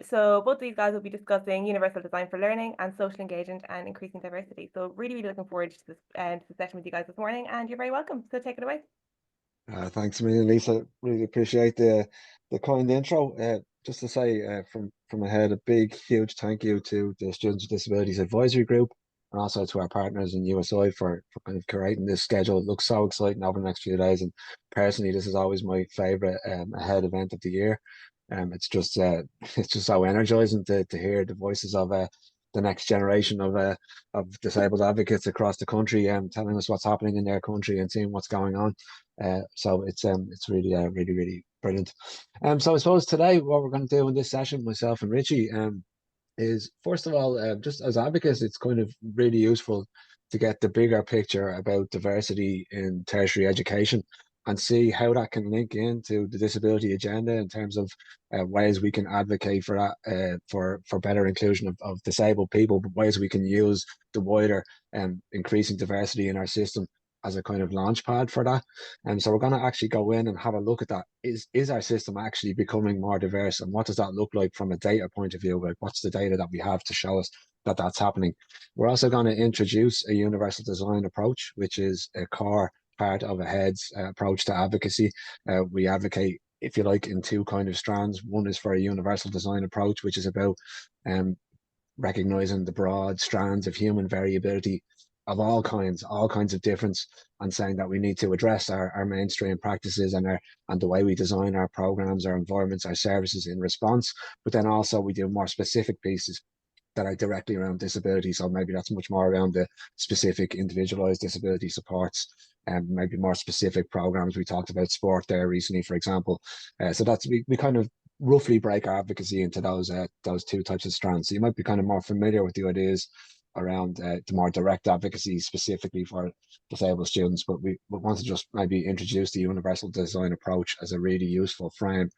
So both of these guys will be discussing universal design for learning and social engagement and increasing diversity. So really looking forward to this session with you guys this morning, and you're very welcome. So take it away. Thanks a million, Lisa. Really appreciate the kind intro. Just to say from ahead, a big, huge thank you to the Students with Disabilities Advisory Group and also to our partners in USI for kind of curating this schedule. It looks so exciting over the next few days, and personally, this is always my favorite ahead event of the year. It's just it's just so energizing to hear the voices of the next generation of disabled advocates across the country telling us what's happening in their country and seeing what's going on. So it's really really brilliant. So I suppose today what we're going to do in this session, myself and Richie, is first of all, just as advocates, it's kind of really useful to get the bigger picture about diversity in tertiary education and see how that can link into the disability agenda in terms of ways we can advocate for that, for better inclusion of disabled people, but ways we can use the wider increasing diversity in our system as a kind of launch pad for that. And so we're going to actually go in and have a look at that. Is our system actually becoming more diverse? And what does that look like from a data point of view? Like, what's the data that we have to show us that that's happening? We're also going to introduce a universal design approach, which is a core part of AHEAD's approach to advocacy. We advocate, if you like, in two kind of strands. One is for a universal design approach, which is about recognizing the broad strands of human variability of all kinds of difference, and saying that we need to address our mainstream practices and the way we design our programs, our environments, our services in response. But then also we do more specific pieces that are directly around disability. So maybe that's much more around the specific individualized disability supports and maybe more specific programs. We talked about sport there recently, for example. So that's we kind of roughly break our advocacy into those two types of strands. So you might be kind of more familiar with the ideas around the more direct advocacy specifically for disabled students, but we want to just maybe introduce the universal design approach as a really useful frame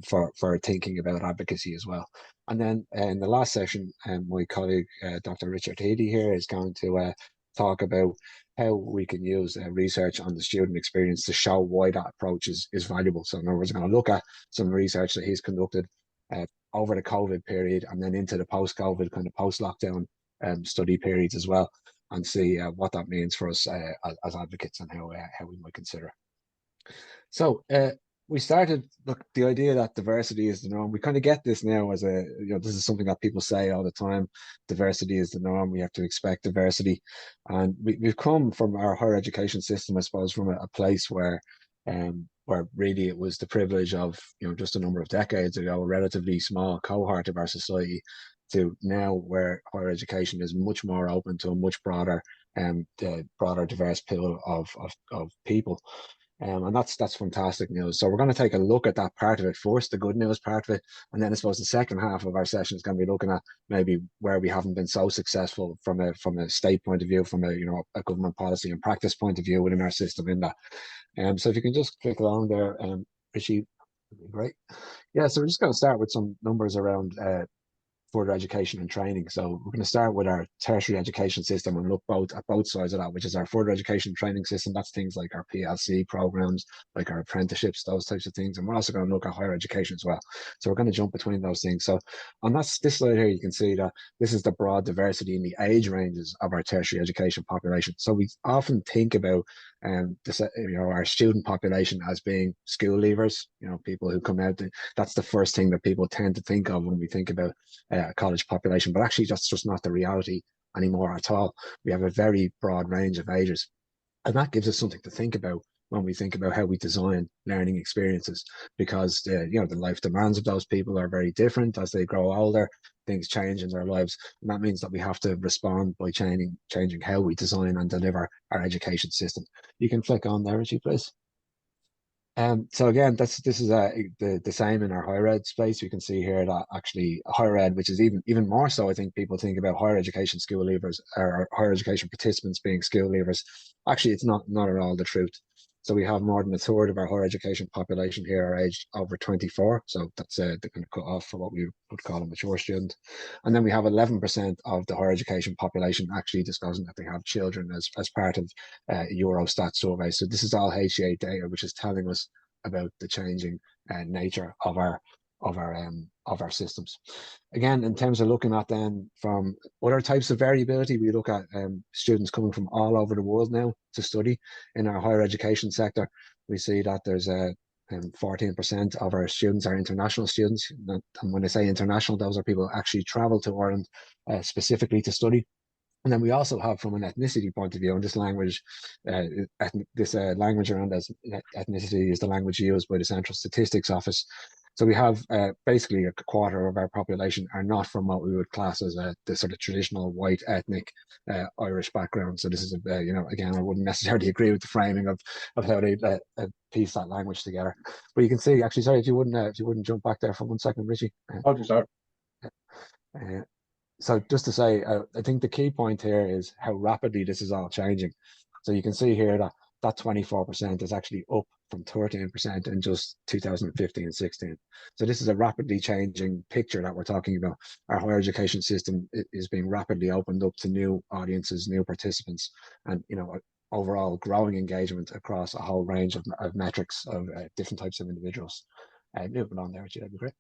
for thinking about advocacy as well. And then in the last session, my colleague, Dr. Richard here is going to talk about how we can use research on the student experience to show why that approach is valuable. So in other words, we're going to look at some research that he's conducted over the COVID period and then into the post-COVID kind of post-lockdown study periods as well, and see what that means for us as advocates and how we might consider it. So we started, look, the idea that diversity is the norm. We kind of get this now as this is something that people say all the time. Diversity is the norm. We have to expect diversity, and we've come from our higher education system, I suppose, from a place where really it was the privilege of just a number of decades ago, a relatively small cohort of our society, to now where higher education is much more open to a much broader broader diverse pool of people. And that's fantastic news. So we're going to take a look at that part of it first, the good news part of it, and then I suppose the second half of our session is going to be looking at maybe where we haven't been so successful from a state point of view, from a government policy and practice point of view within our system in that. So if you can just click along there, Richie, that'd be great. Yeah, so we're just going to start with some numbers around further education and training. So we're going to start with our tertiary education system and look at both sides of that, which is our further education training system. That's things like our PLC programs, like our apprenticeships, those types of things. And we're also going to look at higher education as well. So we're going to jump between those things. So on this slide here, you can see that this is the broad diversity in the age ranges of our tertiary education population. So we often think about our student population as being school leavers, people who come out. That's the first thing that people tend to think of when we think about college population, but actually that's just not the reality anymore at all. We have a very broad range of ages, and that gives us something to think about when we think about how we design learning experiences, because the life demands of those people are very different as they grow older. Things change in their lives, and that means that we have to respond by changing how we design and deliver our education system. You can flick on there, Richie, please. So again, this is the same in our higher ed space. We can see here that actually higher ed, which is even more so, I think people think about higher education school leavers or higher education participants being school leavers. Actually, it's not at all the truth. So we have more than a third of our higher education population here are aged over 24. So that's the kind of cut off for what we would call a mature student. And then we have 11% of the higher education population actually disclosing that they have children as part of Eurostat survey. So this is all HCA data, which is telling us about the changing nature of our of our systems. Again, in terms of looking at then from other types of variability, we look at students coming from all over the world now to study in our higher education sector. We see that there's 14% of our students are international students. And when I say international, those are people who actually travel to Ireland specifically to study. And then we also have, from an ethnicity point of view, and this language, language around as ethnicity is the language used by the Central Statistics Office. So we have basically a quarter of our population are not from what we would class as the sort of traditional white ethnic Irish background. So this is again, I wouldn't necessarily agree with the framing of how they piece that language together. But you can see, actually, sorry, if you wouldn't jump back there for 1 second, Richie. Okay, sorry. So just to say, I think the key point here is how rapidly this is all changing. So you can see here that 24% is actually up from 13% in just 2015-16. So this is a rapidly changing picture that we're talking about. Our higher education system is being rapidly opened up to new audiences, new participants, and overall growing engagement across a whole range of metrics of different types of individuals. Moving on there, that'd be great.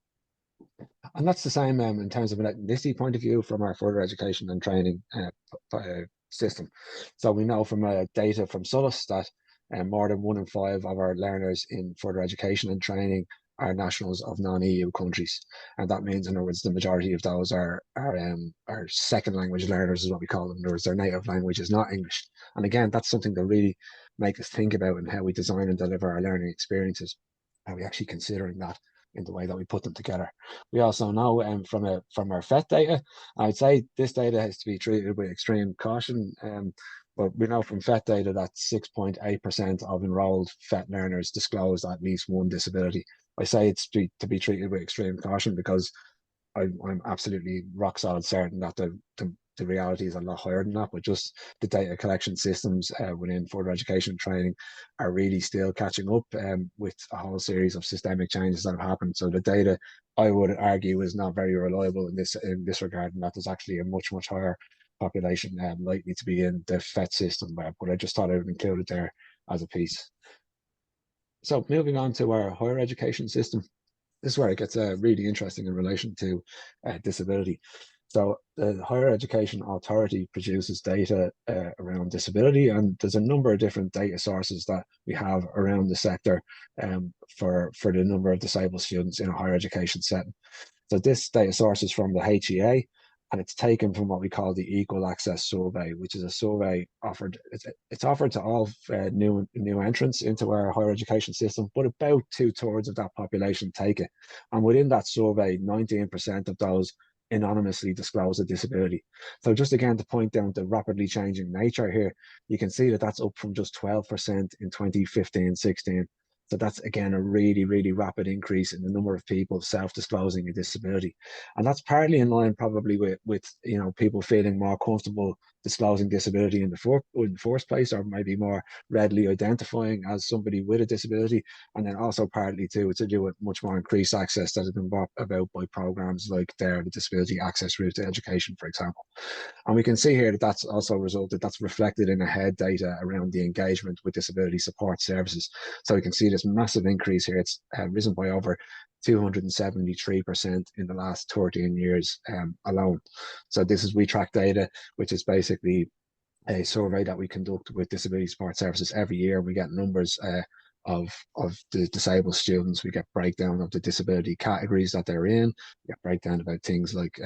And that's the same in terms of an ethnicity point of view from our further education and training system. So we know from data from SOLAS that more than 1 in 5 of our learners in further education and training are nationals of non-EU countries. And that means, in other words, the majority of those are second language learners, is what we call them. In other words, their native language is not English. And again, that's something that really make us think about in how we design and deliver our learning experiences. Are we actually considering that in the way that we put them together? We also know from our FET data, I'd say this data has to be treated with extreme caution, but we know from FET data that 6.8% of enrolled FET learners disclosed at least one disability. I say it's to be treated with extreme caution because I'm absolutely rock solid certain that the reality is a lot higher than that, but just the data collection systems within further education training are really still catching up with a whole series of systemic changes that have happened. So the data, I would argue, is not very reliable in this regard, and that there's actually a much higher population likely to be in the FET system, but I just thought I would include it there as a piece. So moving on to our higher education system, this is where it gets really interesting in relation to disability. So the Higher Education Authority produces data around disability, and there's a number of different data sources that we have around the sector for the number of disabled students in a higher education setting. So this data source is from the HEA, and it's taken from what we call the Equal Access Survey, which is a survey offered. It's offered to all new entrants into our higher education system, but about 2/3 of that population take it. And within that survey, 19% of those anonymously disclose a disability. So just again to point down the rapidly changing nature here, you can see that that's up from just 12% in 2015-16. So that's again a really rapid increase in the number of people self-disclosing a disability, and that's partly in line probably with people feeling more comfortable disclosing disability in the first place, or maybe more readily identifying as somebody with a disability, and then also partly to do with much more increased access that has been brought about by programs like the Disability Access Route to Education, for example. And we can see here that that's reflected in the HEAD data around the engagement with disability support services. So we can see this massive increase here. It's risen by over 273% in the last 13 years alone. So this is We Track data, which is basically a survey that we conduct with disability support services every year. We get numbers of the disabled students. We get breakdown of the disability categories that they're in. We get breakdown about things like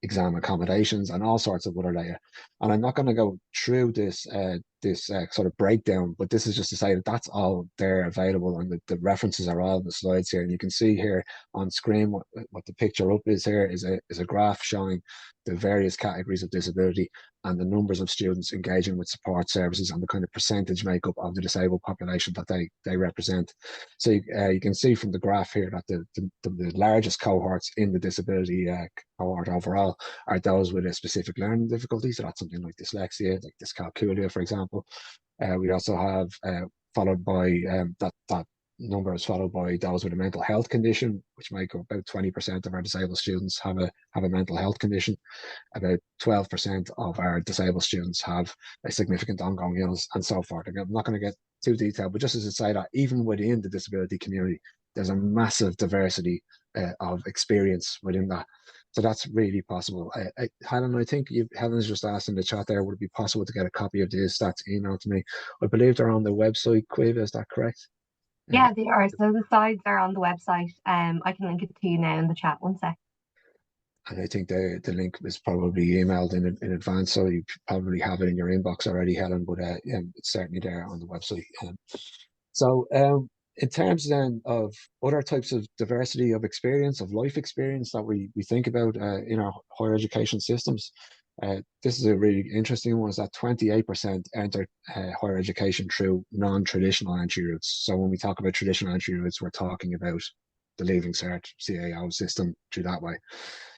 exam accommodations and all sorts of other data. And I'm not going to go through this sort of breakdown, but this is just to say that that's all there available, and the references are all in the slides here. And you can see here on screen what the picture up is here is a graph showing the various categories of disability and the numbers of students engaging with support services and the kind of percentage makeup of the disabled population that they represent. So you can see from the graph here that the largest cohorts in the disability cohort overall are those with a specific learning difficulty. So that's something like dyslexia, like dyscalculia, for example. We also have followed by that number is followed by those with a mental health condition, which make up about 20% of our disabled students have a mental health condition. About 12% of our disabled students have a significant ongoing illness, and so forth. I'm not going to get too detailed, but just as I say that even within the disability community, there's a massive diversity of experience within that. So that's really possible. Helen, I think Helen's just asked in the chat there, would it be possible to get a copy of these stats emailed to me? I believe they're on the website, Quiva, is that correct? Yeah, they are. So the slides are on the website. I can link it to you now in the chat. One sec. And I think the link was probably emailed in advance, so you probably have it in your inbox already, Helen, but it's certainly there on the website. So in terms then of other types of diversity of experience, of life experience that we think about in our higher education systems, this is a really interesting one, is that 28% enter higher education through non-traditional entry routes. So when we talk about traditional entry routes, we're talking about the Leaving Cert, CAO system through that way.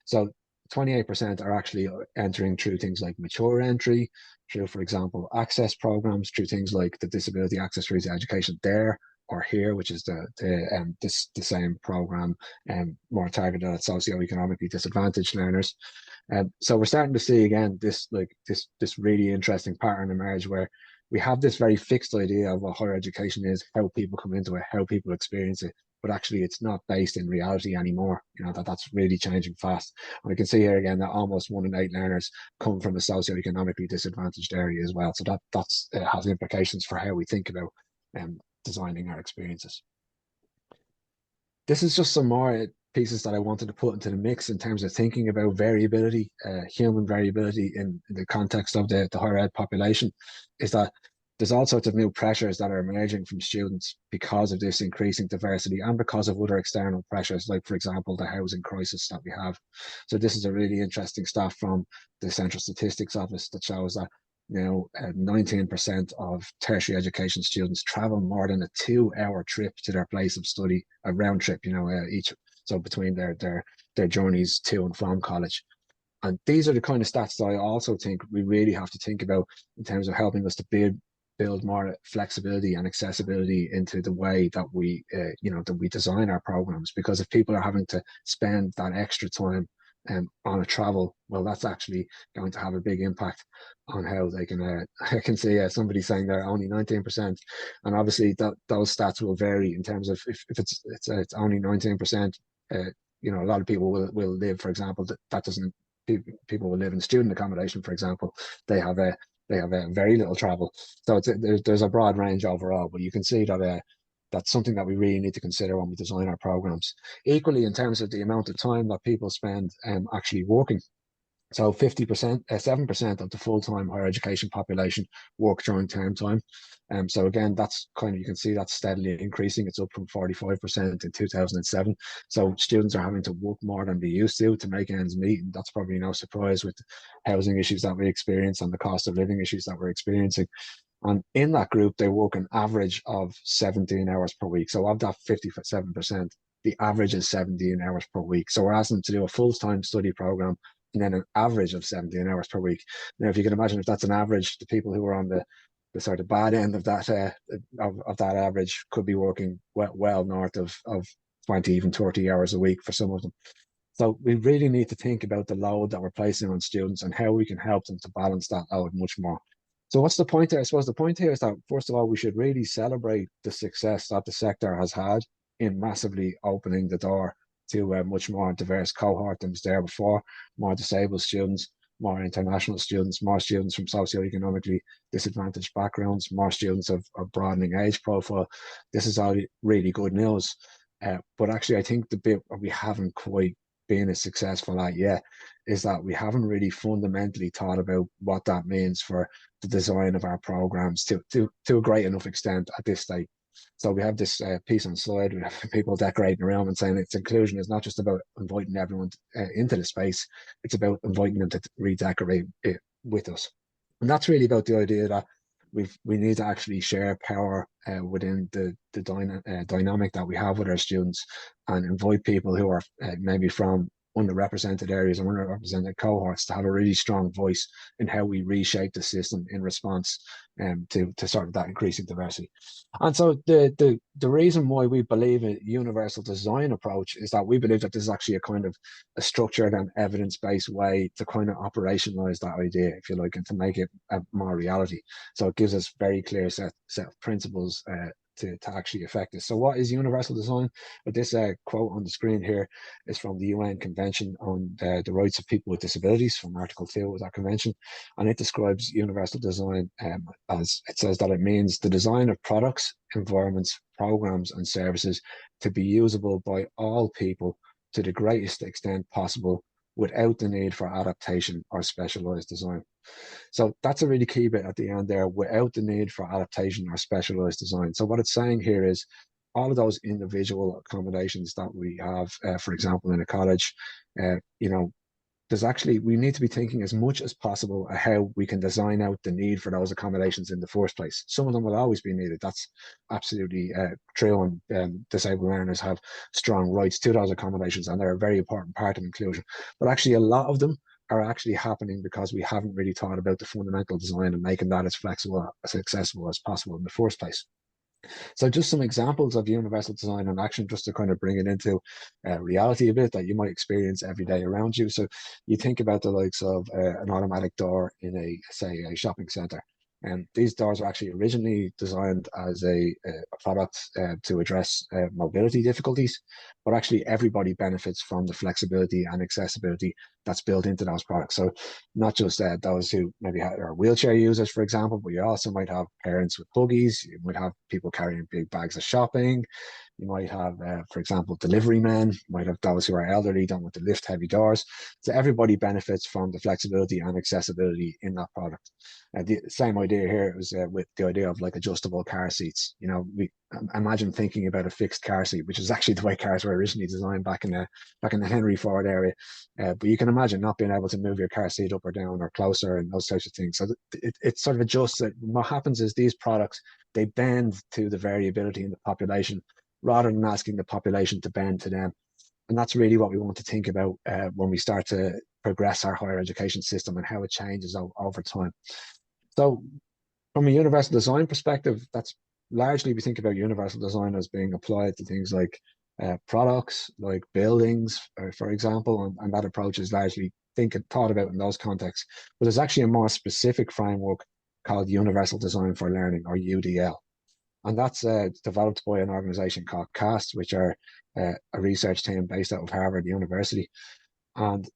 So 28% are actually entering through things like mature entry, through, for example, access programs, through things like the Disability Access Route to Education there or here, which is the same program and more targeted at socioeconomically disadvantaged learners. So we're starting to see again this really interesting pattern emerge where we have this very fixed idea of what higher education is, how people come into it, how people experience it, but actually it's not based in reality anymore. You know, that's really changing fast. And we can see here again that almost 1 in 8 learners come from a socioeconomically disadvantaged area as well. So that's has implications for how we think about designing our experiences. This is just some more pieces that I wanted to put into the mix in terms of thinking about variability, human variability in the context of the higher ed population, is that there's all sorts of new pressures that are emerging from students because of this increasing diversity and because of other external pressures, like, for example, the housing crisis that we have. So this is a really interesting stat from the Central Statistics Office that shows that 19% of tertiary education students travel more than a 2-hour trip to their place of study, a round trip, each. So between their journeys to and from college. And these are the kind of stats that I also think we really have to think about in terms of helping us to build more flexibility and accessibility into the way that we, that we design our programs. Because if people are having to spend that extra time on a travel, well, that's actually going to have a big impact on how they can. I can see somebody saying they're only 19%, and obviously those stats will vary in terms of if it's only 19%. A lot of people will live, for example, that doesn't. People will live in student accommodation, for example. They have a very little travel, so there's a broad range overall. But you can see that that's something that we really need to consider when we design our programs. Equally, in terms of the amount of time that people spend actually working. So 7% of the full-time higher education population work during term time. So again, that's you can see that's steadily increasing. It's up from 45% in 2007. So students are having to work more than they used to make ends meet. And that's probably no surprise with the housing issues that we experience and the cost of living issues that we're experiencing. And in that group, they work an average of 17 hours per week. So of that 57%, the average is 17 hours per week. So we're asking them to do a full-time study program and then an average of 17 hours per week. Now, if you can imagine, if that's an average, the people who are on the sort of bad end of that of that average could be working well north of 20, even 30 hours a week for some of them. So we really need to think about the load that we're placing on students and how we can help them to balance that load much more. So what's the point here? I suppose the point here is that, first of all, we should really celebrate the success that the sector has had in massively opening the door to a much more diverse cohort than was there before, more disabled students, more international students, more students from socioeconomically disadvantaged backgrounds, more students of broadening age profile. This is all really good news. But actually, I think the bit we haven't quite been as successful at yet is that we haven't really fundamentally thought about what that means for the design of our programs to a great enough extent at this stage. So we have this piece on the slide. We have people decorating around and saying its inclusion is not just about inviting everyone into the space. It's about inviting them to redecorate it with us. And that's really about the idea that we need to actually share power within the dynamic that we have with our students and invite people who are maybe from underrepresented areas and underrepresented cohorts to have a really strong voice in how we reshape the system in response to sort of that increasing diversity. And so the reason why we believe a universal design approach is that we believe that this is actually a kind of a structured and evidence-based way to kind of operationalize that idea, if you like, and to make it a more reality. So it gives us very clear set of principles to actually affect this. So what is universal design? But this quote on the screen here is from the UN Convention on the Rights of People with Disabilities, from Article 2 of that convention. And it describes universal design as, it says that it means the design of products, environments, programs and services to be usable by all people to the greatest extent possible without the need for adaptation or specialized design. So that's a really key bit at the end there, without the need for adaptation or specialized design. So what it's saying here is all of those individual accommodations that we have, for example, in a college, you know, there's actually, we need to be thinking as much as possible how we can design out the need for those accommodations in the first place. Some of them will always be needed. That's absolutely true. And disabled learners have strong rights to those accommodations, and they're a very important part of inclusion. But actually, a lot of them are actually happening because we haven't really thought about the fundamental design and making that as flexible, as accessible as possible in the first place. So just some examples of universal design in action, just to kind of bring it into reality a bit that you might experience every day around you. So you think about the likes of an automatic door in say, a shopping center. And these doors are actually originally designed as a product to address mobility difficulties, but actually everybody benefits from the flexibility and accessibility that's built into those products. So not just those who maybe are wheelchair users, for example, but you also might have parents with buggies, you might have people carrying big bags of shopping, you might have, for example, delivery men, you might have those who are elderly, don't want to lift heavy doors. So everybody benefits from the flexibility and accessibility in that product. The same idea here is with the idea of like adjustable car seats. You know, we imagine thinking about a fixed car seat, which is actually the way cars were originally designed back in the Henry Ford area. But you can imagine not being able to move your car seat up or down or closer and those types of things. So it sort of adjusts it. What happens is these products, they bend to the variability in the population rather than asking the population to bend to them. And that's really what we want to think about when we start to progress our higher education system and how it changes over time. So from a universal design perspective, that's largely, we think about universal design as being applied to things like products, like buildings, for example, and that approach is largely thought about in those contexts. But there's actually a more specific framework called Universal Design for Learning, or UDL. And that's developed by an organization called CAST, which are a research team based out of Harvard University. And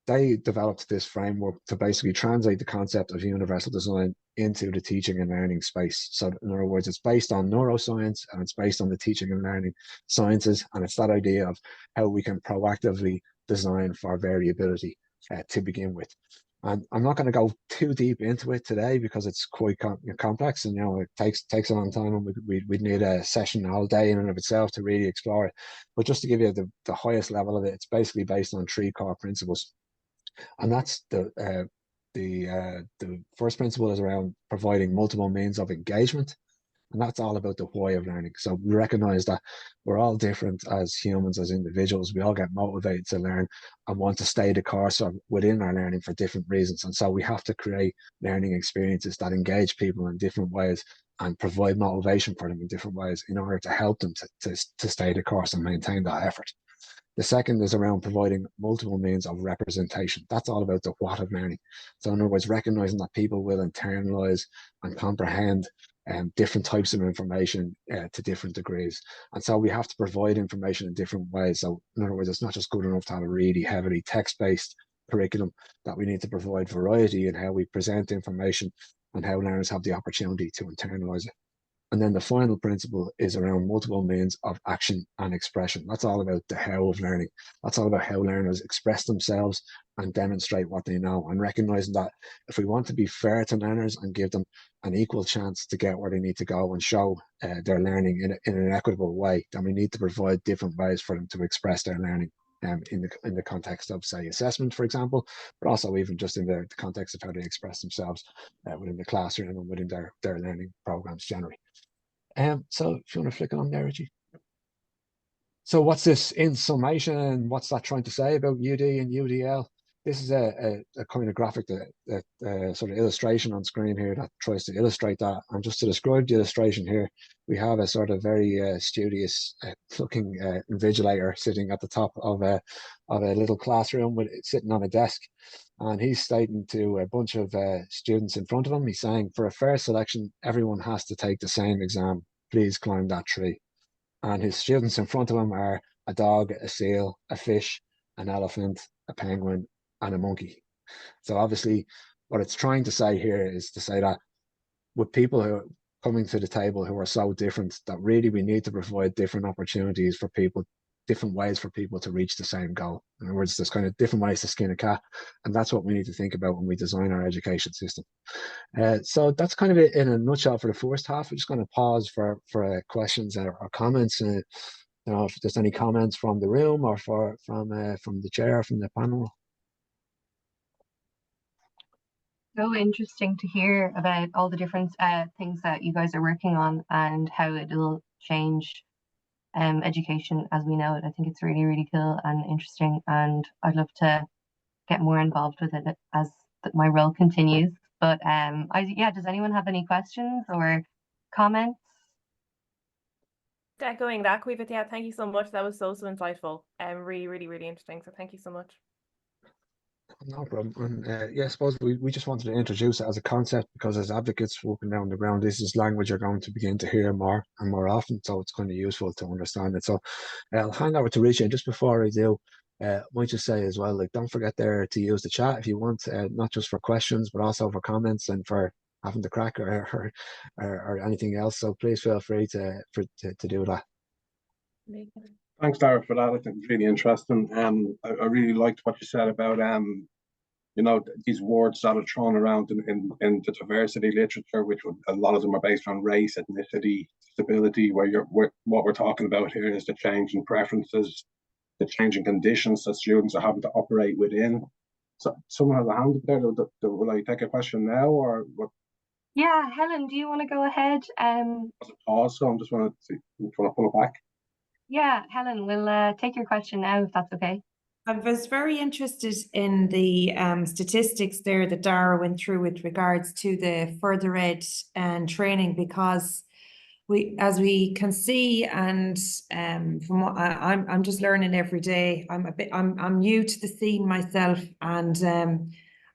they developed this framework to basically translate the concept of universal design into the teaching and learning space. So in other words, it's based on neuroscience and it's based on the teaching and learning sciences. And it's that idea of how we can proactively design for variability to begin with. And I'm not going to go too deep into it today because it's quite complex, and you know it takes a long time, and we'd need a session all day in and of itself to really explore it. But just to give you the highest level of it, it's basically based on 3 core principles, and that's the first principle is around providing multiple means of engagement. And that's all about the why of learning. So we recognize that we're all different as humans, as individuals. We all get motivated to learn and want to stay the course within our learning for different reasons. And so we have to create learning experiences that engage people in different ways and provide motivation for them in different ways in order to help them to stay the course and maintain that effort. The second is around providing multiple means of representation. That's all about the what of learning. So in other words, recognizing that people will internalize and comprehend different types of information to different degrees. And so we have to provide information in different ways. So in other words, it's not just good enough to have a really heavily text-based curriculum, that we need to provide variety in how we present information and how learners have the opportunity to internalize it. And then the final principle is around multiple means of action and expression. That's all about the how of learning. That's all about how learners express themselves and demonstrate what they know, and recognizing that if we want to be fair to learners and give them an equal chance to get where they need to go and show their learning in an equitable way, then we need to provide different ways for them to express their learning in the context of, say, assessment, for example, but also even just in the context of how they express themselves within the classroom and within their learning programs generally. So if you want to flick on there, Richie. So what's this in summation? What's that trying to say about UD and UDL? This is a kind of graphic, that sort of illustration on screen here that tries to illustrate that. And just to describe the illustration here, we have a sort of very studious looking invigilator sitting at the top of a little classroom with sitting on a desk. And he's stating to a bunch of students in front of him, he's saying, for a fair selection, everyone has to take the same exam please climb that tree. And his students in front of him are a dog, a seal, a fish, an elephant, a penguin, and a monkey. So obviously, what it's trying to say here is to say that with people who are coming to the table who are so different, that really we need to provide different opportunities for people, different ways for people to reach the same goal. In other words, there's kind of different ways to skin a cat, and that's what we need to think about when we design our education system. So that's kind of it in a nutshell for the first half. We're just going to pause for questions or comments. You know, if there's any comments from the room or from the chair, from the panel. So interesting to hear about all the different things that you guys are working on and how it'll change education as we know it. I think it's really, really cool and interesting, and I'd love to get more involved with it as my role continues. But yeah, does anyone have any questions or comments? Echoing that, Caoimhe, yeah, thank you so much. That was so insightful and really, really, really interesting. So thank you so much. No problem. And yeah, I suppose we just wanted to introduce it as a concept because as advocates walking down the ground, this is language you're going to begin to hear more and more often. So it's kind of useful to understand it. So I'll hand over to Richard. Just before I do, I might just say as well, like, don't forget there to use the chat if you want, not just for questions, but also for comments and for having the crack or anything else. So please feel free to do that. Thanks, Dara, for that. I think it's really interesting. I really liked what you said about you know, these words that are thrown around in the diversity literature, which a lot of them are based on race, ethnicity, disability, what we're talking about here is the change in preferences, the changing conditions that students are having to operate within. So someone has a hand up there. Will I take a question now or what? Yeah, Helen, do you want to go ahead? Pause, so I'm just want to pull it back. Yeah, Helen, we'll take your question now if that's okay. I was very interested in the statistics there that Dara went through with regards to the further ed and training, because as we can see, and from what I'm just learning every day. I'm new to the scene myself, and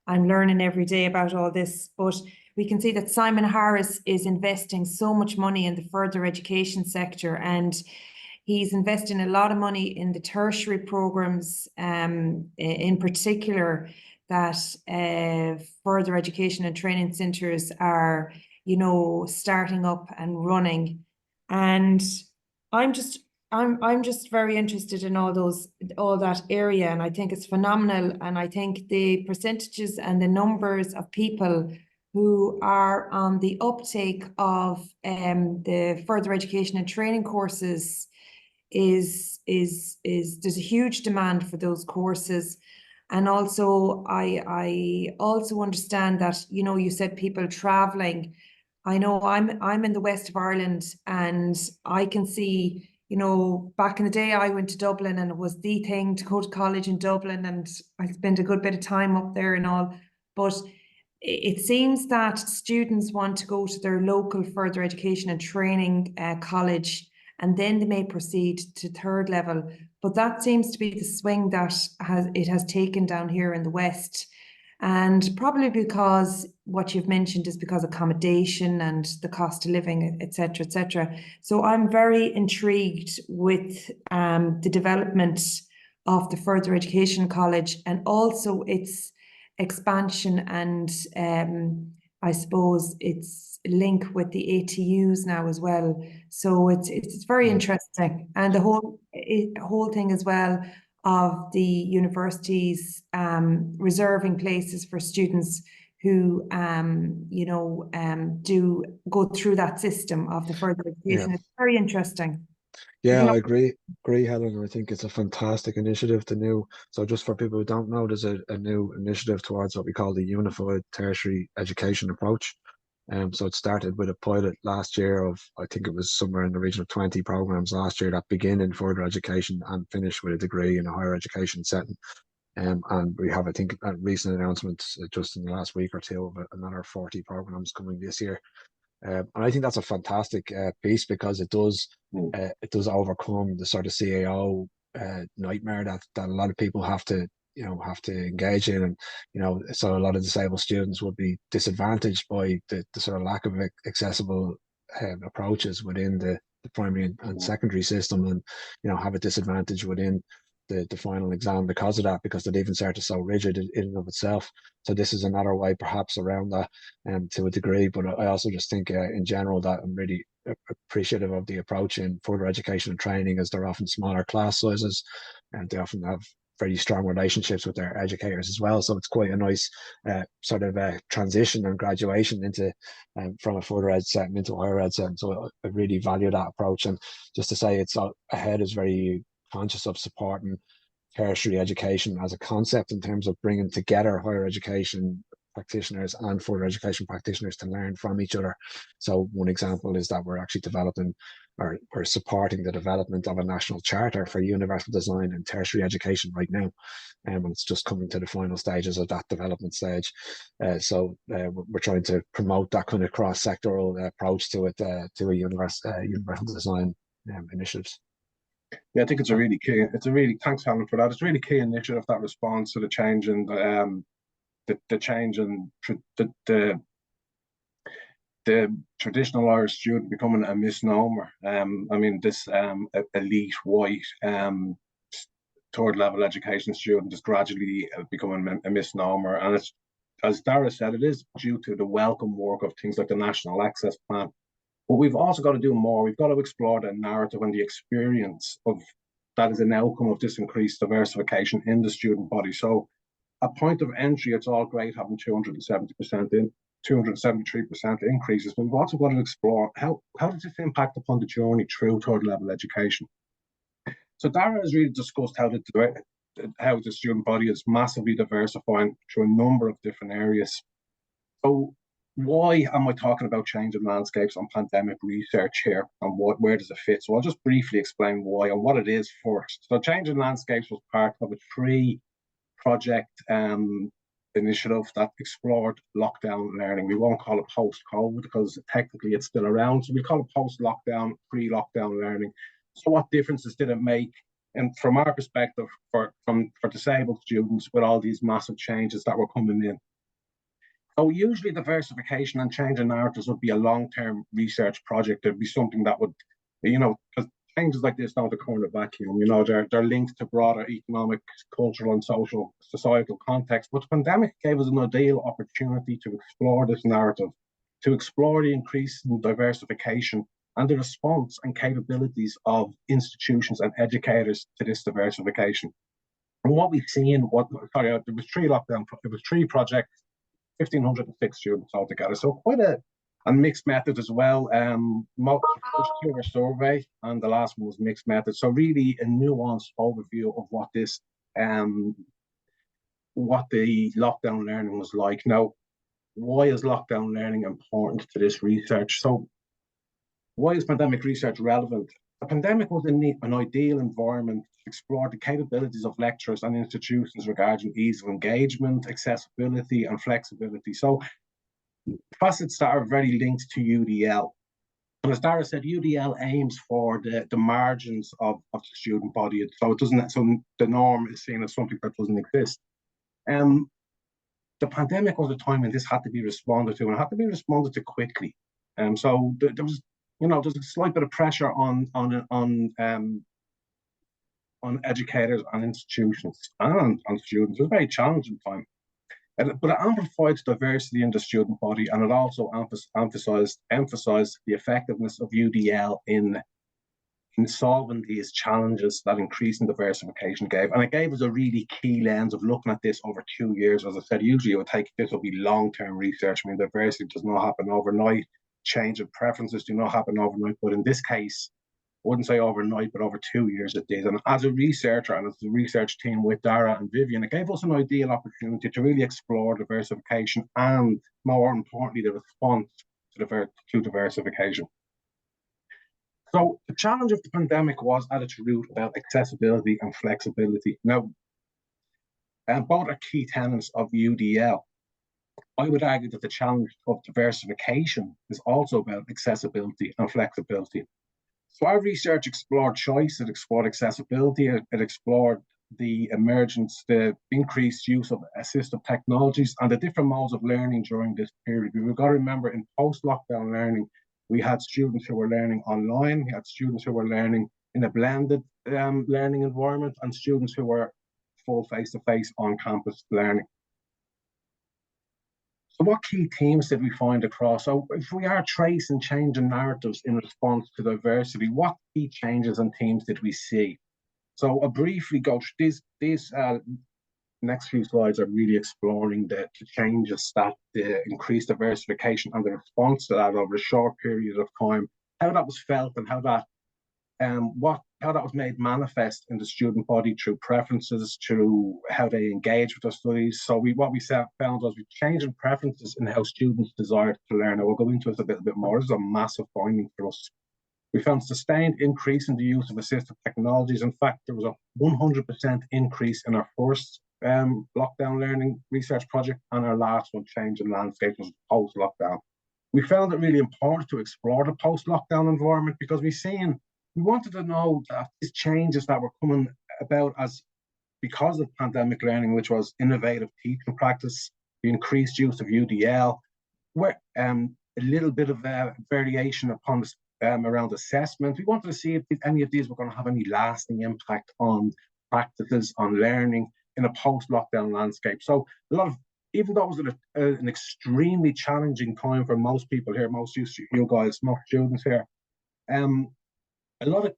I'm learning every day about all this. But we can see that Simon Harris is investing so much money in the further education sector, and he's investing a lot of money in the tertiary programs, in particular, that further education and training centres are, you know, starting up and running. And I'm just very interested in all that area, and I think it's phenomenal. And I think the percentages and the numbers of people who are on the uptake of the further education and training courses is there's a huge demand for those courses. And also I also understand that, you know, you said people traveling. I know I'm in the west of Ireland, and I can see, you know, back in the day I went to Dublin and it was the thing to go to college in Dublin, and I spent a good bit of time up there and all. But it seems that students want to go to their local further education and training college, and then they may proceed to third level. But that seems to be the swing that has taken down here in the West. And probably because what you've mentioned is because accommodation and the cost of living, etc., etc. So I'm very intrigued with the development of the further education college, and also its expansion, and I suppose its link with the ATUs now as well. So it's very interesting, and the whole thing as well of the universities reserving places for students who you know do go through that system of the further education. Yeah. It's very interesting. Yeah, I agree, Helen. I think it's a fantastic initiative. So just for people who don't know, there's a new initiative towards what we call the unified tertiary education approach. So it started with a pilot last year of, I think it was somewhere in the region of 20 programs last year that begin in further education and finish with a degree in a higher education setting. And we have, I think, recent announcements just in the last week or two of another 40 programs coming this year. And I think that's a fantastic piece, because it does overcome the sort of CAO nightmare that a lot of people have to engage in. And so a lot of disabled students would be disadvantaged by the sort of lack of accessible approaches within the primary and secondary system, and have a disadvantage within the final exam because of that, because the leaving cert is so rigid in and of itself. So this is another way perhaps around that to a degree. But I also just think in general that I'm really appreciative of the approach in further education and training, as they're often smaller class sizes and they often have very strong relationships with their educators as well. So it's quite a nice sort of transition and graduation into from a further ed setting into a higher ed setting. So I really value that approach. And just to say, it's AHEAD is very conscious of supporting tertiary education as a concept in terms of bringing together higher education practitioners and further education practitioners to learn from each other. So one example is that we're actually developing or supporting the development of a national charter for universal design in tertiary education right now. And it's just coming to the final stages of that development stage. So we're trying to promote that kind of cross-sectoral approach to it, to a universal design initiatives. Yeah, I think it's a really key. Thanks, Helen, for that. It's a really key initiative that responds to the change in the change in the traditional Irish student becoming a misnomer. I mean, this elite white third level education student is gradually becoming a misnomer, and it's, as Dara said, it is due to the welcome work of things like the National Access Plan. But we've also got to do more. We've got to explore the narrative and the experience of that is an outcome of this increased diversification in the student body. So at point of entry, it's all great having 270% in 273% increases, but we've also got to explore how does this impact upon the journey through third level education. So Dara has really discussed how the student body is massively diversifying through a number of different areas. So why am I talking about changing landscapes on pandemic research here, and where does it fit? So I'll just briefly explain why and what it is first. So changing landscapes was part of a 3-project initiative that explored lockdown learning. We won't call it post-COVID because technically it's still around. So we call it post-lockdown, pre-lockdown learning. So what differences did it make? And from our perspective, for disabled students with all these massive changes that were coming in. So usually diversification and changing narratives would be a long-term research project. It'd be something that would, because changes like this don't occur in a vacuum. They're linked to broader economic, cultural, and societal context. But the pandemic gave us an ideal opportunity to explore this narrative, to explore the increase in diversification and the response and capabilities of institutions and educators to this diversification. And what we've seen, there was 3 projects, 1,506 students altogether. So quite a mixed method as well. First 2 were survey, and the last one was mixed method. So really a nuanced overview of what the lockdown learning was like. Now, why is lockdown learning important to this research? So why is pandemic research relevant? The pandemic was an ideal environment to explore the capabilities of lecturers and institutions regarding ease of engagement, accessibility, and flexibility. So facets that are very linked to UDL. And as Dara said, UDL aims for the margins of the student body. So the norm is seen as something that doesn't exist. The pandemic was a time when this had to be responded to, and it had to be responded to quickly. So there was, there's a slight bit of pressure on educators and institutions and on students. It was a very challenging time. But it amplified diversity in the student body, and it also emphasized the effectiveness of UDL in solving these challenges that increasing diversification gave. And it gave us a really key lens of looking at this over 2 years. As I said, usually this will be long-term research. I mean, diversity does not happen overnight. Change of preferences do not happen overnight. But in this case, I wouldn't say overnight, but over 2 years it did. And as a researcher and as the research team with Dara and Vivian, it gave us an ideal opportunity to really explore diversification and, more importantly, the response to diversification. So the challenge of the pandemic was at its root about accessibility and flexibility. Now, both are key tenets of UDL. I would argue that the challenge of diversification is also about accessibility and flexibility. So our research explored choice, it explored accessibility, it explored the emergence, the increased use of assistive technologies and the different modes of learning during this period. We've got to remember in post-lockdown learning, We had students who were learning online, we had students who were learning in a blended learning environment, and students who were full face-to-face on-campus learning. So what key themes did we find across? So if we are tracing change in narratives in response to diversity, what key changes and themes did we see? So I'll briefly go through these next few slides are really exploring the changes that the increased diversification and the response to that over a short period of time, how that was felt and how that was made manifest in the student body through preferences, through how they engage with their studies. So what we found was we changing preferences in how students desired to learn. I will go into it a little bit more. This is a massive finding for us. We found sustained increase in the use of assistive technologies. In fact, there was a 100% increase in our first lockdown learning research project, and our last one, Change in Landscape, was post-lockdown. We found it really important to explore the post-lockdown environment because we wanted to know that these changes that were coming about because of pandemic learning, which was innovative teaching practice, the increased use of UDL, where a little bit of variation upon around assessment. We wanted to see if any of these were going to have any lasting impact on practices, on learning in a post-lockdown landscape. So even though it was an extremely challenging time for most people here, most you guys, most students here, a lot of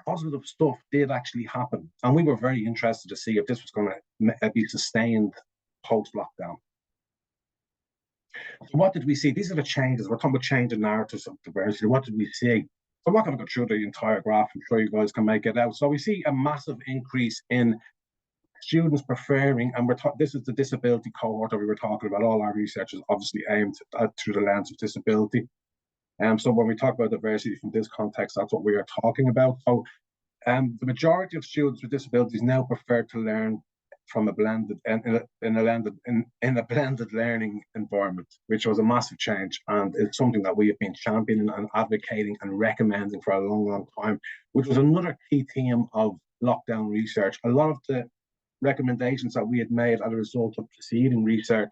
positive stuff did actually happen. And we were very interested to see if this was going to be sustained post-lockdown. So what did we see? These are the changes. We're talking about change in narratives of diversity. What did we see? So I'm not going to go through the entire graph. I'm sure you guys can make it out. So we see a massive increase in students preferring, and this is the disability cohort that we were talking about. All our research is obviously aimed through the lens of disability. So when we talk about diversity from this context, that's what we are talking about. So the majority of students with disabilities now prefer to learn from a blended in a blended learning environment, which was a massive change, and it's something that we have been championing and advocating and recommending for a long time, which was another key theme of lockdown research. A lot of the recommendations that we had made as a result of preceding research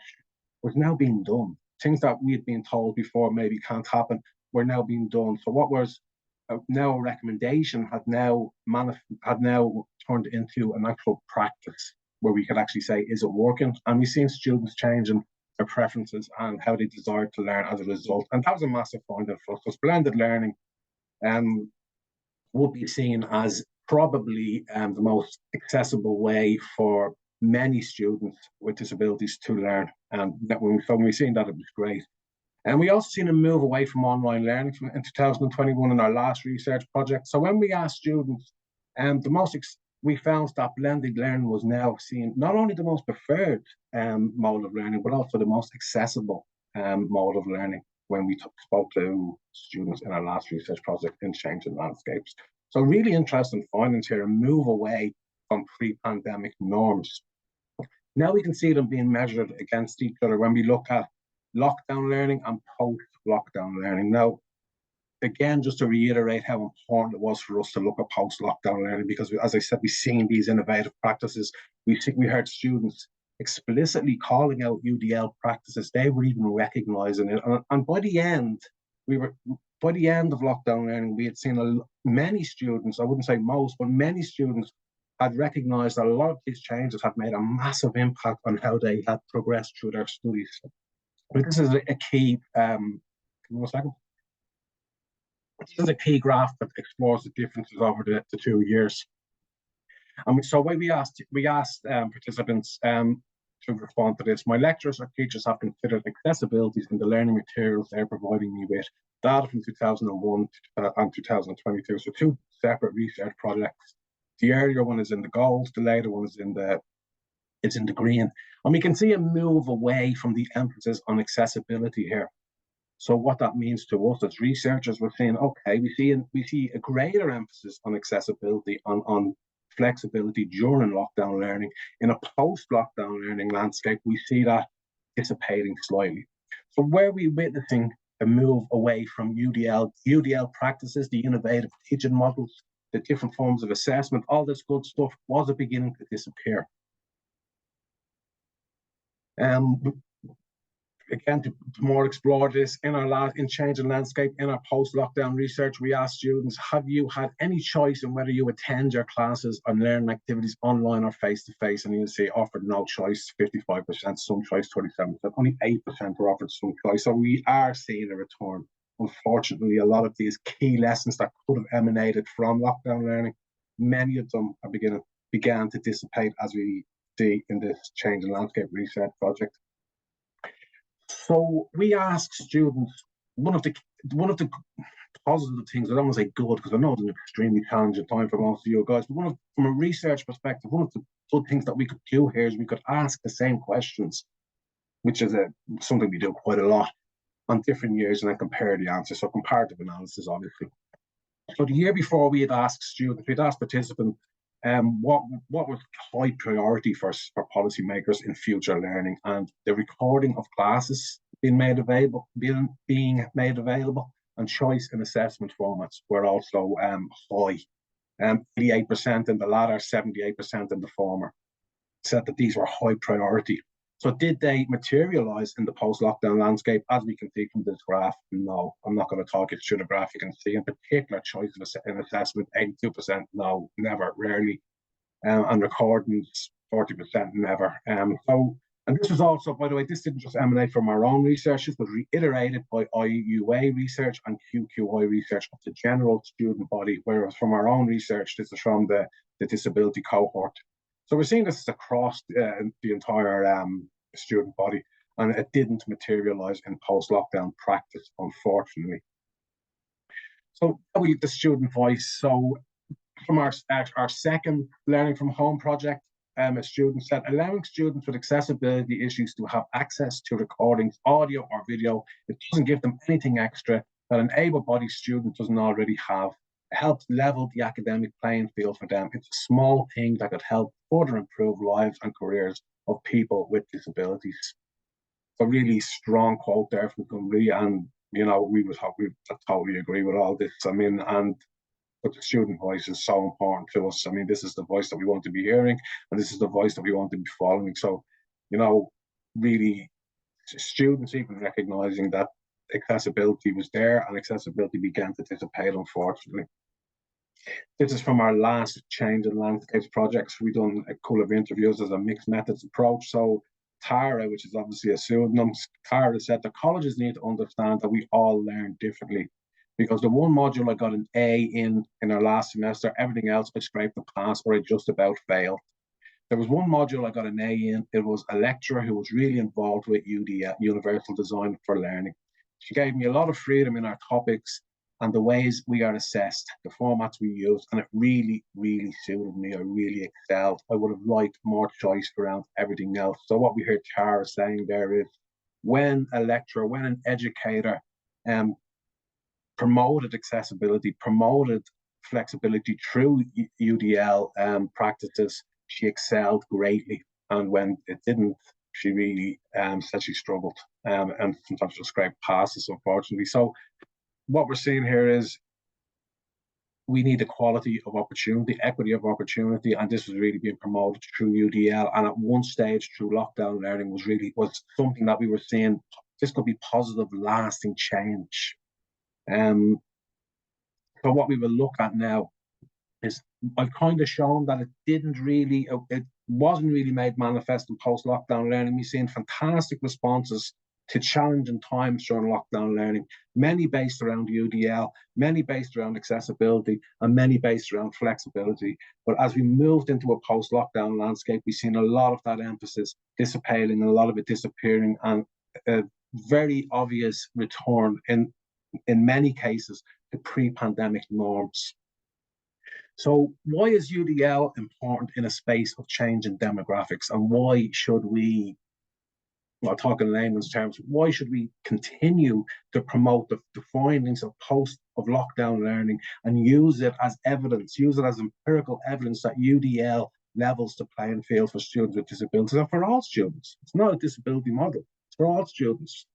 was now being done. Things that we had been told before maybe can't happen were now being done. So what was now a recommendation had now turned into an actual practice where we could actually say, is it working? And we've seen students changing their preferences and how they desire to learn as a result. And that was a massive finding for us, because blended learning would be seen as probably the most accessible way for many students with disabilities to learn. And that when we've seen that, it was great. And we also seen a move away from online learning in 2021 in our last research project. So when we asked students, we found that blended learning was now seen not only the most preferred mode of learning, but also the most accessible mode of learning when we spoke to students in our last research project in Change in Landscapes. So really interesting findings here, and move away from pre-pandemic norms. Now we can see them being measured against each other when we look at lockdown learning and post-lockdown learning. Now, again, just to reiterate how important it was for us to look at post-lockdown learning, because as I said, we've seen these innovative practices. We heard students explicitly calling out UDL practices. They were even recognizing it. And by the end of lockdown learning, we had seen many students, I wouldn't say most, but many students had recognized that a lot of these changes had made a massive impact on how they had progressed through their studies. But this is a key, give me 1 second. This is a key graph that explores the differences over the 2 years. And so we asked participants to respond to this. My lecturers or teachers have considered accessibilities in the learning materials they're providing me with. Data from 2001 and 2022, so 2 separate research projects. The earlier one is in the gold, the later one is in the green. And we can see a move away from the emphasis on accessibility here. So what that means to us as researchers, we're saying, okay, we see a greater emphasis on accessibility, on flexibility during lockdown learning. In a post-lockdown learning landscape, we see that dissipating slightly. So where we're witnessing a move away from UDL practices, the innovative teaching models, the different forms of assessment, all this good stuff was beginning to disappear. again, to more explore this in Change and Landscape, in our post-lockdown research, we asked students, have you had any choice in whether you attend your classes and learning activities online or face-to-face? And you'll see offered no choice, 55%, some choice, 37%, only 8% were offered some choice. So we are seeing a return. Unfortunately, a lot of these key lessons that could have emanated from lockdown learning, many of them are began to dissipate, as we see in this Change and Landscape research project. So we ask students, one of the positive things, I don't want to say good, because I know it's an extremely challenging time for most of you guys, but from a research perspective, one of the good things that we could do here is we could ask the same questions, which is something we do quite a lot on different years, and then compare the answers. So comparative analysis, obviously. So the year before, we had asked students, we'd asked participants, what was high priority for policymakers in future learning, and the recording of classes being made available, and choice in assessment formats were also high. 88% in the latter, 78% in the former, said that these were high priority. So did they materialize in the post-lockdown landscape? As we can see from this graph, no. I'm not going to talk it through the graph. You can see in particular choice in assessment, 82% no, never, rarely. And recordings, 40% never. And this was also, by the way, this didn't just emanate from our own research. This was reiterated by IUA research and QQI research of the general student body, whereas from our own research, this is from the disability cohort. So we're seeing this across the entire student body, and it didn't materialize in post-lockdown practice, unfortunately. So the student voice. So from our second learning from home project, a student said, allowing students with accessibility issues to have access to recordings, audio or video, it doesn't give them anything extra that an able-bodied student doesn't already have. It helps level the academic playing field for them. It's a small thing that could help further improve lives and careers of people with disabilities. So really strong quote there from Gumri, and we totally agree with all this. I mean, but the student voice is so important to us. I mean, this is the voice that we want to be hearing, and this is the voice that we want to be following. So, really, students even recognizing that accessibility was there, and accessibility began to dissipate, unfortunately. This is from our last Change and Landscapes projects. We've done a couple of interviews as a mixed methods approach. So Tara, which is obviously a pseudonym, Tara said the colleges need to understand that we all learn differently. Because the one module I got an A in our last semester, everything else I scraped the pass or I just about failed. There was one module I got an A in. It was a lecturer who was really involved with UDL, Universal Design for Learning. She gave me a lot of freedom in our topics and the ways we are assessed, the formats we use, and it really, really suited me. I really excelled. I would have liked more choice around everything else. So what we heard Tara saying there is, when a lecturer, when an educator promoted accessibility, promoted flexibility through UDL practices, she excelled greatly. And when it didn't, she really said she struggled and sometimes just scraped passes, unfortunately. So what we're seeing here is we need equality of opportunity, equity of opportunity, and this was really being promoted through UDL. And at one stage through lockdown learning was something that we were seeing, this could be positive, lasting change. So what we will look at now is I've kind of shown that it wasn't really made manifest in post-lockdown learning. We've seen fantastic responses to challenging times during lockdown learning, many based around UDL, many based around accessibility, and many based around flexibility. But as we moved into a post-lockdown landscape, we've seen a lot of that emphasis dissipating and a lot of it disappearing, and a very obvious return in many cases to pre-pandemic norms. So why is UDL important in a space of change in demographics, and why should we, well, talk in layman's terms, why should we continue to promote the findings of lockdown learning and use it as evidence, use it as empirical evidence that UDL levels the playing field for students with disabilities and for all students? It's not a disability model, it's for all students.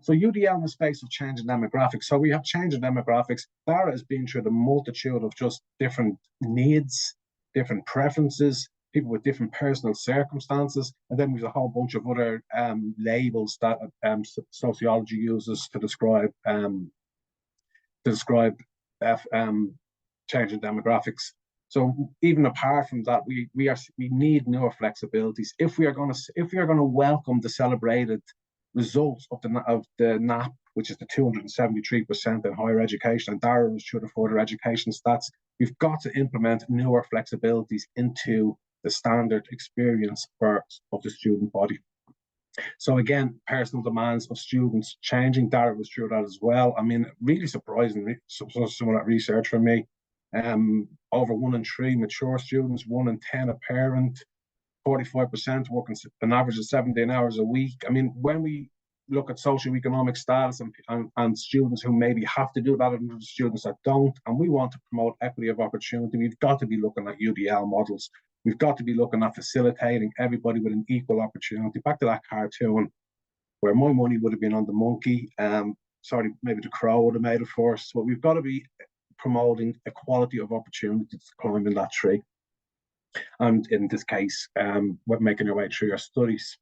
So UDL in the space of change in demographics. So we have change in demographics. Dara has been through the multitude of just different needs, different preferences, people with different personal circumstances, and then there's a whole bunch of other labels that sociology uses to describe changing demographics. So even apart from that, we need newer flexibilities if we are going to welcome the celebrated results of the NAP, which is the 273% in higher education, and Dara was through the further education stats. We've got to implement newer flexibilities into the standard experience of the student body. So again, personal demands of students changing. Dara was through that as well. I mean, really surprising, some of that research for me. Over 1 in 3 mature students, 1 in 10 a parent, 45% working an average of 17 hours a week. I mean, when we look at socioeconomic status and students who maybe have to do that and students that don't, and we want to promote equity of opportunity, we've got to be looking at UDL models. We've got to be looking at facilitating everybody with an equal opportunity. Back to that cartoon where my money would have been on the monkey. Sorry, maybe the crow would have made it first. But we've got to be promoting equality of opportunity to climb in that tree. And in this case, making your way through your studies.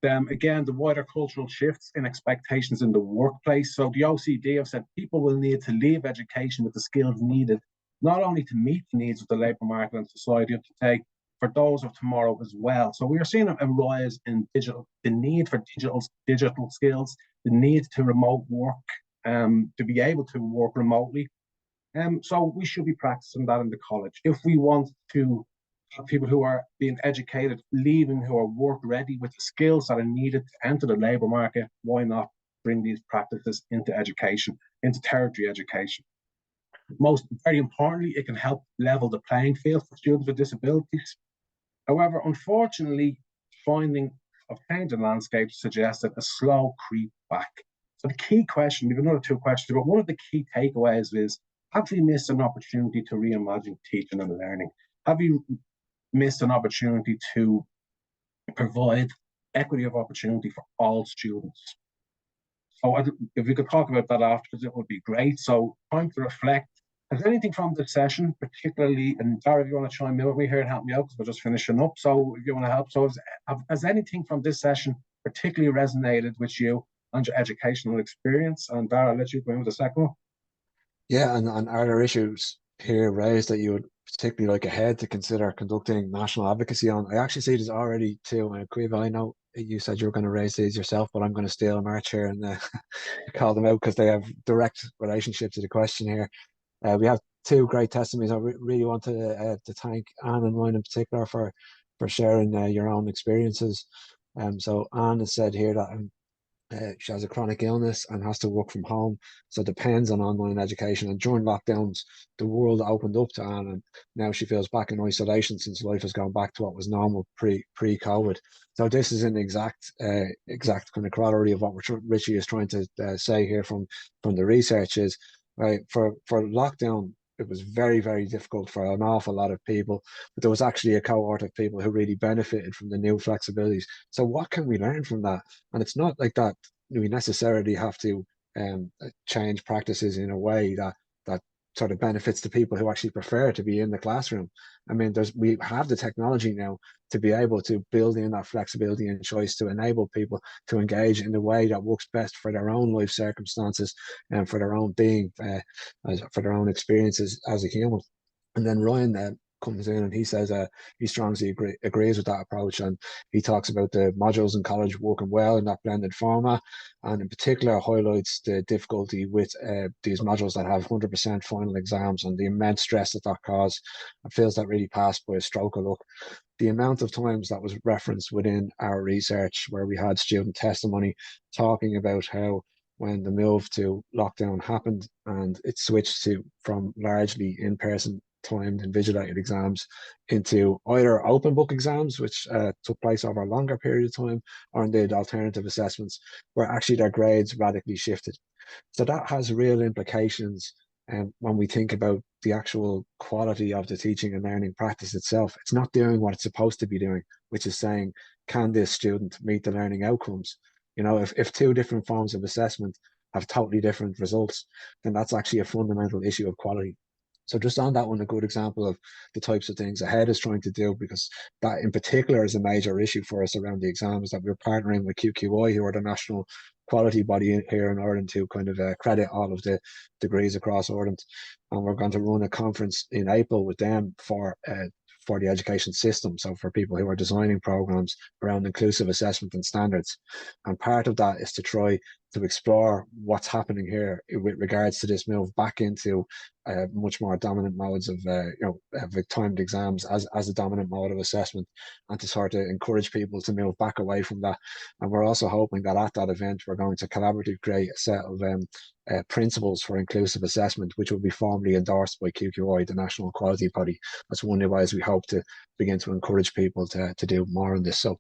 Again, the wider cultural shifts in expectations in the workplace. So the OECD have said people will need to leave education with the skills needed, not only to meet the needs of the labour market and society of today, for those of tomorrow as well. So we are seeing a rise in the need for digital skills, the need to remote work, to be able to work remotely. So we should be practicing that in the college. If we want to have people who are being educated, leaving, who are work ready with the skills that are needed to enter the labour market, why not bring these practices into education, into tertiary education? Very importantly, it can help level the playing field for students with disabilities. However, unfortunately, finding of changing landscapes suggested a slow creep back. So the key question, we have another 2 questions, but one of the key takeaways is, have we missed an opportunity to reimagine teaching and learning? Have you missed an opportunity to provide equity of opportunity for all students? So if we could talk about that afterwards, it would be great. So time to reflect. Has anything from this session, particularly, and Dara, if you want to chime in with me here and help me out, because we're just finishing up. So if you want to help, so has anything from this session particularly resonated with you and your educational experience? And Dara, I'll let you go in with the second one. Yeah, and are there issues here raised that you would particularly like ahead to consider conducting national advocacy on? I actually see there's already 2. And Quiva, I know you said you were going to raise these yourself, but I'm going to steal a march here and call them out because they have direct relationship to the question here. We have 2 great testimonies. I really want to thank Anne and Ryan in particular for sharing your own experiences. So Anne has said here that she has a chronic illness and has to work from home, so depends on online education. And during lockdowns, the world opened up to Anne, and now she feels back in isolation since life has gone back to what was normal pre-COVID. So this is an exact kind of corollary of what Richie is trying to say here from the research is, right, for lockdown, it was very, very difficult for an awful lot of people, but there was actually a cohort of people who really benefited from the new flexibilities. So what can we learn from that? And it's not like that we necessarily have to change practices in a way that sort of benefits the people who actually prefer to be in the classroom. I mean, we have the technology now to be able to build in that flexibility and choice to enable people to engage in the way that works best for their own life circumstances and for their own being, for their own experiences as a human. And then Ryan comes in and he says he strongly agrees with that approach, and he talks about the modules in college working well in that blended format, and in particular highlights the difficulty with these modules that have 100% final exams and the immense stress that causes, and feels that really passed by a stroke of luck. The amount of times that was referenced within our research where we had student testimony talking about how when the move to lockdown happened and it switched from largely in-person timed invigilated exams into either open book exams, which took place over a longer period of time, or indeed alternative assessments, where actually their grades radically shifted. So that has real implications when we think about the actual quality of the teaching and learning practice itself. It's not doing what it's supposed to be doing, which is saying, can this student meet the learning outcomes? You know, if 2 different forms of assessment have totally different results, then that's actually a fundamental issue of quality. So just on that one, a good example of the types of things AHEAD is trying to do, because that in particular is a major issue for us around the exams, that we're partnering with QQI, who are the national quality body here in Ireland, to kind of credit all of the degrees across Ireland. And we're going to run a conference in April with them for the education system. So for people who are designing programs around inclusive assessment and standards. And part of that is to try to explore what's happening here with regards to this move back into much more dominant modes of timed exams as a dominant mode of assessment, and to sort of encourage people to move back away from that. And we're also hoping that at that event we're going to collaboratively create a set of principles for inclusive assessment, which will be formally endorsed by QQI, the national quality body. That's one of the ways we hope to begin to encourage people to do more on this. So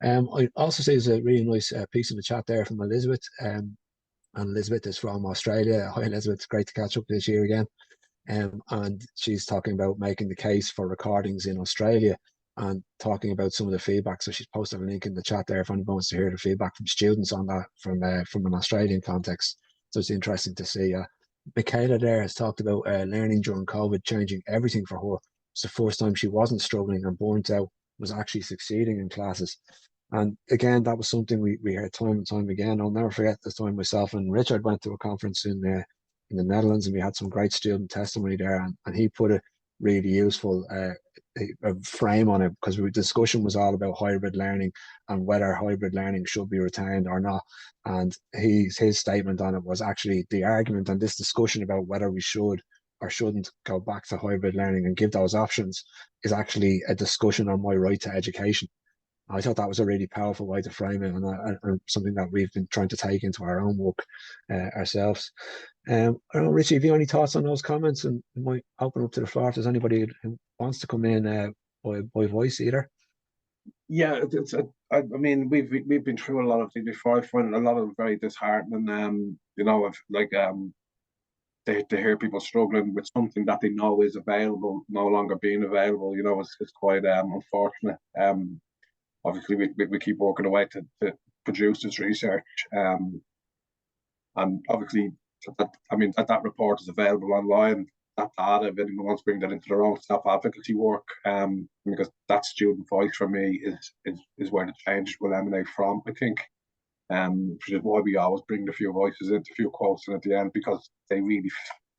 I also see there's a really nice piece in the chat there from Elizabeth. And Elizabeth is from Australia. Hi Elizabeth, it's great to catch up this year again. And she's talking about making the case for recordings in Australia and talking about some of the feedback. So she's posted a link in the chat there if anyone wants to hear the feedback from students on that from an Australian context. So it's interesting to see. Michaela there has talked about learning during COVID changing everything for her. It's the first time she wasn't struggling and burnt out, was actually succeeding in classes. And again, that was something we heard time and time again. I'll never forget this time myself and Richard went to a conference in the Netherlands, and we had some great student testimony there, and he put a really useful a frame on it, because the discussion was all about hybrid learning and whether hybrid learning should be retained or not. And his statement on it was actually the argument and this discussion about whether we should or shouldn't go back to hybrid learning and give those options is actually a discussion on my right to education. I thought that was a really powerful way to frame it, and something that we've been trying to take into our own work ourselves. I don't know, Richie, have you any thoughts on those comments? And we might open up to the floor if there's anybody who wants to come in by voice either. Yeah, I mean, we've been through a lot of things before. I find a lot of them very disheartening. To hear people struggling with something that they know is available, no longer being available, it's quite unfortunate. Obviously, we keep working away to produce this research, and obviously, that report is available online. That data, if anyone wants to bring that into their own self-advocacy work, because that student voice for me is where the change will emanate from, I think. Which is why we always bring a few voices in, a few quotes in at the end, because they really,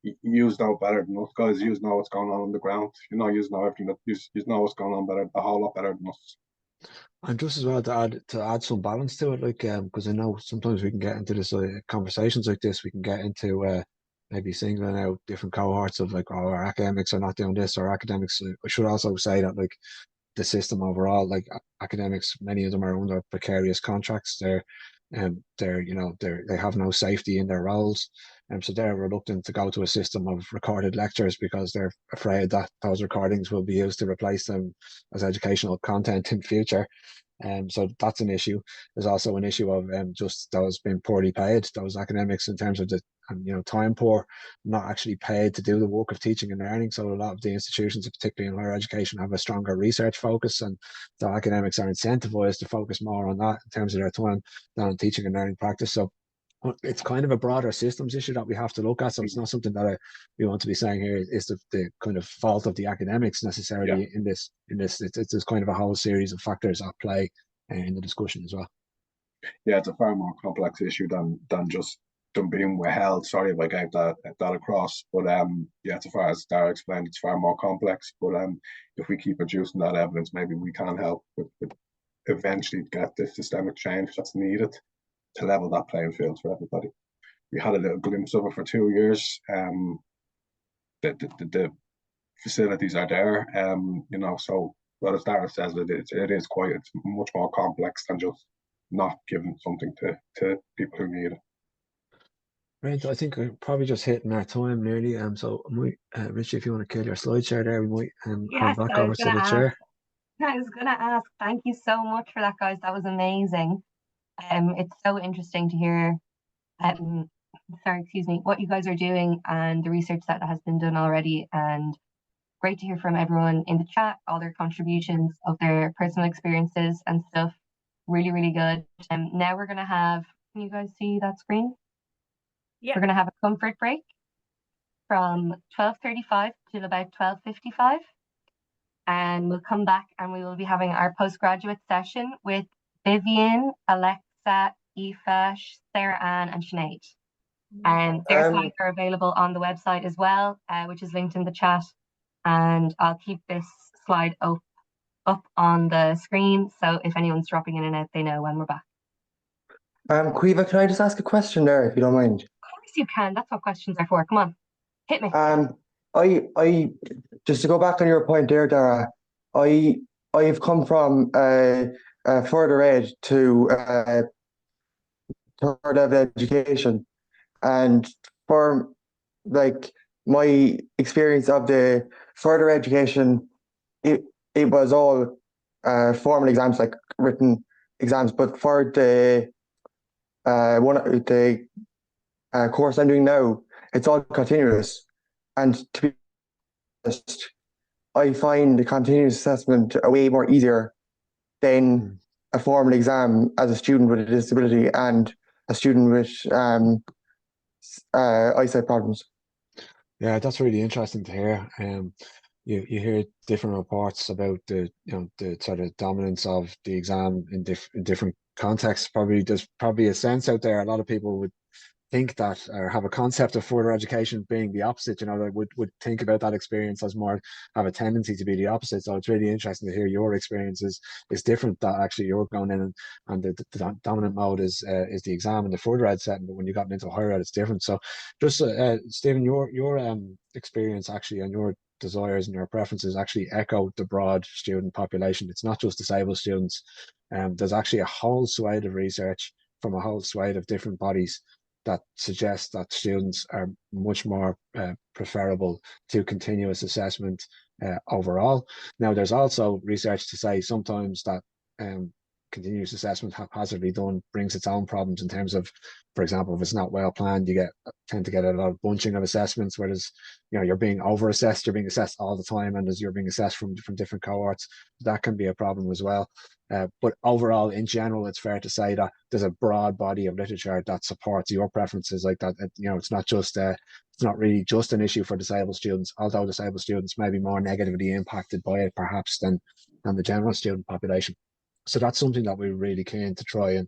you know better than us guys. You know what's going on the ground. You know everything that you know what's going on better, a whole lot better than us. And just as well to add some balance to it, like because I know sometimes we can get into this conversations like this, we can get into maybe singling out different cohorts of like, oh, our academics are not doing this, or academics. I should also say that like the system overall, like academics, many of them are under precarious contracts. They have no safety in their roles, and so they're reluctant to go to a system of recorded lectures because they're afraid that those recordings will be used to replace them as educational content in future. So that's an issue. There's also an issue of just those being poorly paid, those academics, in terms of the time poor, not actually paid to do the work of teaching and learning. So a lot of the institutions, particularly in higher education, have a stronger research focus, and the academics are incentivized to focus more on that in terms of their time than on teaching and learning practice. So it's kind of a broader systems issue that we have to look at. So it's not something that we want to be saying here is the kind of fault of the academics necessarily in this. It's kind of a whole series of factors at play in the discussion as well. Yeah, it's a far more complex issue than just them being withheld. Sorry if I gave that across, but as far as Dara explained, it's far more complex. But if we keep producing that evidence, maybe we can help with eventually get the systemic change that's needed to level that playing field for everybody. We had a little glimpse of it for 2 years. The facilities are there, so as Dara says, it's much more complex than just not giving something to people who need it. Right, I think we're probably just hitting our time nearly. So Richie, if you want to kill your slide share there, we might hand back over to the chair. I was gonna ask, thank you so much for that, guys. That was amazing. It's so interesting to hear what you guys are doing and the research that has been done already, and great to hear from everyone in the chat, all their contributions of their personal experiences and stuff. Really, really good. Now we're gonna have, can you guys see that screen? Yeah. We're gonna have a comfort break. from 12:35 till about 12:55. And we'll come back and we will be having our postgraduate session with Vivian, Alexa, Aoife, Sarah Ann, and Sinead. And their slides are available on the website as well, which is linked in the chat. And I'll keep this slide up on the screen, so if anyone's dropping in and out, they know when we're back. Caoimhe, can I just ask a question there, if you don't mind? Of course you can. That's what questions are for. Come on, hit me. I just to go back on your point there, Dara, I've come from further ed to third level education, and for like my experience of the further education, it was all formal exams, like written exams, but for the course I'm doing now, it's all continuous. And to be honest, I find the continuous assessment a way more easier than a formal exam as a student with a disability and a student with eyesight problems. Yeah, that's really interesting to hear. You hear different reports about the sort of dominance of the exam in different contexts. There's probably a sense out there. A lot of people would think that, or have a concept of further education being the opposite. They would think about that experience as more, have a tendency to be the opposite. So it's really interesting to hear your experience is different. That actually you're going in and the dominant mode is the exam in the further ed setting, but when you got into higher ed, it's different. So just Stephen, your experience actually and your desires and your preferences actually echo the broad student population. It's not just disabled students. There's actually a whole swathe of research from a whole swathe of different bodies that suggests that students are much more preferable to continuous assessment overall. Now, there's also research to say sometimes that continuous assessment haphazardly done brings its own problems in terms of, for example, if it's not well planned, you tend to get a lot of bunching of assessments, whereas you're being over assessed, you're being assessed all the time, and as you're being assessed from different cohorts, that can be a problem as well. But overall, in general, it's fair to say that there's a broad body of literature that supports your preferences like that. It's not just it's not really just an issue for disabled students, although disabled students may be more negatively impacted by it perhaps than the general student population. So that's something that we're really keen to try and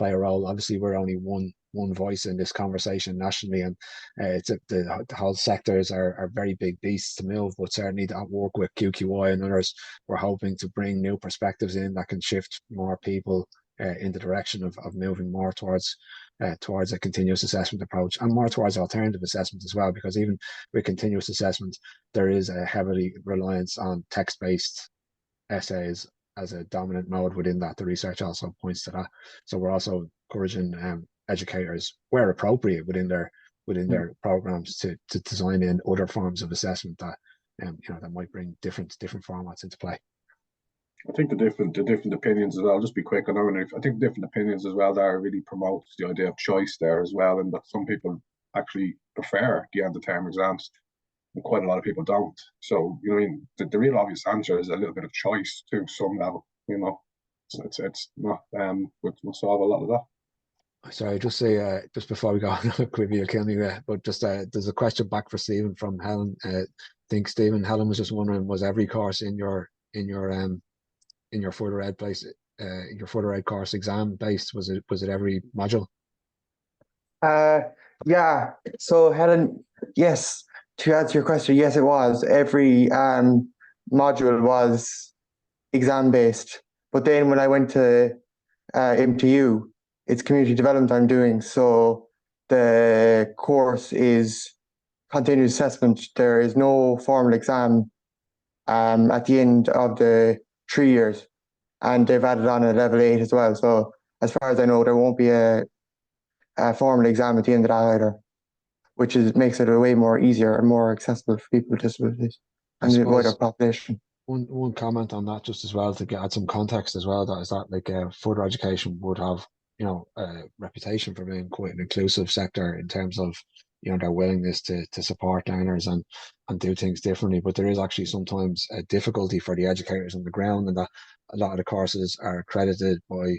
play a role. Obviously, we're only one voice in this conversation nationally, and the whole sectors are very big beasts to move, but certainly that work with QQI and others, we're hoping to bring new perspectives in that can shift more people in the direction of moving more towards a continuous assessment approach, and more towards alternative assessment as well, because even with continuous assessment, there is a heavily reliance on text-based essays as a dominant mode within that. The research also points to that. So we're also encouraging educators, where appropriate within their programs, to design in other forms of assessment that that might bring different formats into play. I think the different opinions as well. Just be quick on that. I think different opinions as well there really promotes the idea of choice there as well, and that some people actually prefer the end of term exams. And quite a lot of people don't. So the real obvious answer is a little bit of choice to some level. It's not we'll solve a lot of that. Sorry, just say just before we go, quickly you'll kill me, but just there's a question back for Stephen from Helen. I think Helen was just wondering, was every course in your further ed place, your further ed course exam based? Was it every module? Yeah. So Helen, yes. To answer your question, yes, it was. Every module was exam based, but then when I went to MTU, it's community development I'm doing. So the course is continuous assessment. There is no formal exam at the end of the 3 years, and they've added on a level 8 as well. So as far as I know, there won't be a formal exam at the end of that either, which makes it a way more easier and more accessible for people with disabilities and the wider population. One comment on that just as well, to add some context as well, that is that like further education would have a reputation for being quite an inclusive sector in terms of their willingness to support learners and do things differently. But there is actually sometimes a difficulty for the educators on the ground, and that a lot of the courses are accredited by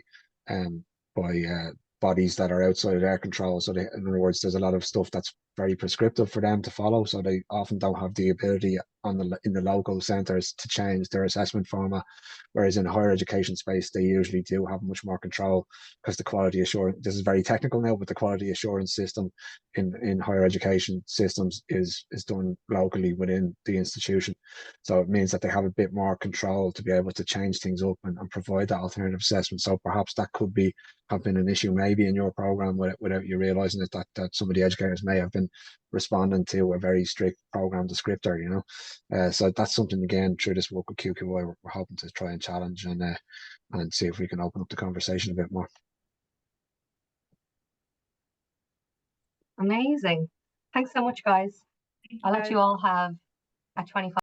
bodies that are outside of their control. So in other words, there's a lot of stuff that's very prescriptive for them to follow, so they often don't have the ability in the local centres to change their assessment format. Whereas in the higher education space, they usually do have much more control, because the quality assurance, this is very technical now, but the quality assurance system in higher education systems is done locally within the institution. So it means that they have a bit more control to be able to change things up and provide that alternative assessment. So perhaps that could have been an issue maybe in your program without you realizing it, that some of the educators may have been responding to a very strict program descriptor, you know. So that's something, again, through this work with QQI, we're hoping to try and challenge and see if we can open up the conversation a bit more. Amazing. Thanks so much, guys. I'll let you all have a 25